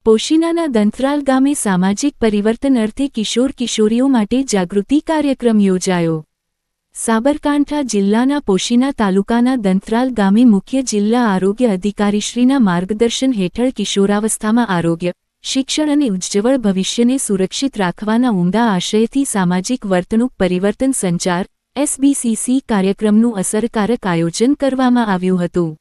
પોશીનાના દંતરાલ ગામે સામાજિક પરિવર્તન અર્થે કિશોર કિશોરીઓ માટે જાગૃતિ કાર્યક્રમ યોજાયો। સાબરકાંઠા જિલ્લાના પોશીના તાલુકાના દંતરાલ ગામે મુખ્ય જિલ્લા આરોગ્ય અધિકારીશ્રીના માર્ગદર્શન હેઠળ કિશોરાવસ્થામાં આરોગ્ય, શિક્ષણ અને ઉજ્જવળ ભવિષ્યને સુરક્ષિત રાખવાના ઉમદા આશયથી સામાજિક વર્તણૂક પરિવર્તન સંચાર SBCC કાર્યક્રમનું અસરકારક આયોજન કરવામાં આવ્યું હતું।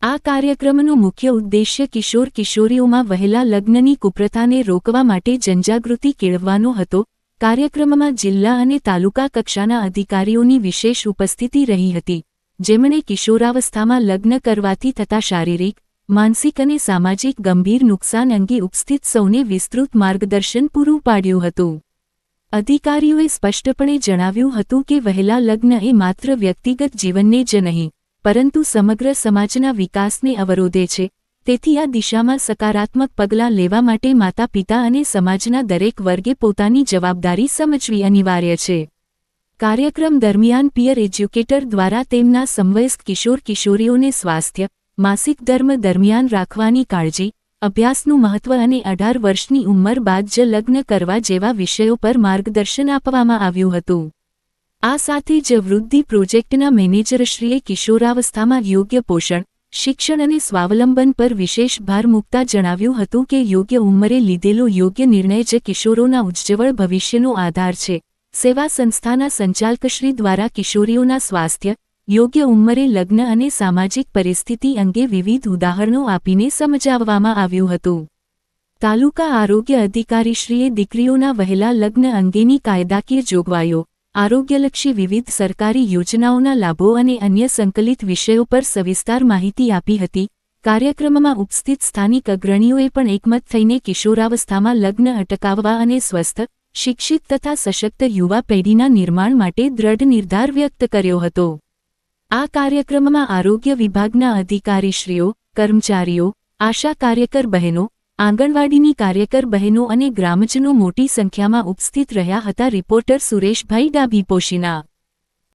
આ કાર્યક્રમનો મુખ્ય ઉદ્દેશ્ય કિશોર કિશોરીઓમાં વહેલા લગ્નની કુપ્રથાને રોકવા માટે જનજાગૃતિ કેળવવાનો હતો। કાર્યક્રમમાં જિલ્લા અને તાલુકા કક્ષાના અધિકારીઓની વિશેષ ઉપસ્થિતિ રહી હતી, જેમણે કિશોરાવસ્થામાં લગ્ન કરવાથી થતા શારીરિક, માનસિક અને સામાજિક ગંભીર નુકસાન અંગે ઉપસ્થિત સૌને વિસ્તૃત માર્ગદર્શન પૂરું પાડ્યું હતું। અધિકારીઓએ સ્પષ્ટપણે જણાવ્યું હતું કે વહેલા લગ્ન એ માત્ર વ્યક્તિગત જીવનને જ નહીં, પરંતુ સમગ્ર સમાજના વિકાસને અવરોધે છે। તેથી આ દિશામાં સકારાત્મક પગલાં લેવા માટે માતા-પિતા અને સમાજના દરેક વર્ગે પોતાની જવાબદારી સમજવી અનિવાર્ય છે। કાર્યક્રમ દરમિયાન પિયર એજ્યુકેટર દ્વારા તેમના સમવયસ્ક કિશોર કિશોરીઓને સ્વાસ્થ્ય, માસિક ધર્મ દરમિયાન રાખવાની કાળજી, અભ્યાસનું મહત્વ અને 18 વર્ષની ઉંમર બાદ જ લગ્ન કરવા જેવા વિષયો પર માર્ગદર્શન આપવામાં આવ્યું હતું। આ સાથે જ વૃદ્ધિ પ્રોજેક્ટના મેનેજરશ્રીએ કિશોરાવસ્થામાં યોગ્ય પોષણ, શિક્ષણ અને સ્વાવલંબન પર વિશેષ ભાર મૂકતા જણાવ્યું હતું કે યોગ્ય ઉંમરે લીધેલો યોગ્ય નિર્ણય જ કિશોરોના ઉજ્જવળ ભવિષ્યનો આધાર છે। સેવા સંસ્થાના સંચાલકશ્રી દ્વારા કિશોરીઓના સ્વાસ્થ્ય, યોગ્ય ઉંમરે લગ્ન અને સામાજિક પરિસ્થિતિ અંગે વિવિધ ઉદાહરણો આપીને સમજાવવામાં આવ્યું હતું। તાલુકા આરોગ્ય અધિકારીશ્રીએ દીકરીઓના વહેલા લગ્ન અંગેની કાયદાકીય જોગવાઈઓ, આરોગ્યલક્ષી વિવિધ સરકારી યોજનાઓના લાભો અને અન્ય સંકલિત વિષયો પર સવિસ્તાર માહિતી આપી હતી। કાર્યક્રમમાં ઉપસ્થિત સ્થાનિક અગ્રણીઓએ પણ એકમત થઈને કિશોરાવસ્થામાં લગ્ન અટકાવવા અને સ્વસ્થ, શિક્ષિત તથા સશક્ત યુવા પેઢીના નિર્માણ માટે દ્રઢ નિર્ધાર વ્યક્ત કર્યો હતો। આ કાર્યક્રમમાં આરોગ્ય વિભાગના અધિકારીશ્રીઓ, કર્મચારીઓ, આશા કાર્યકર બહેનો, આંગણવાડીની કાર્યકર બહેનો અને ગ્રામજનો મોટી સંખ્યામાં ઉપસ્થિત રહ્યા હતા। રિપોર્ટર સુરેશભાઈ ડાભી, પોશીના।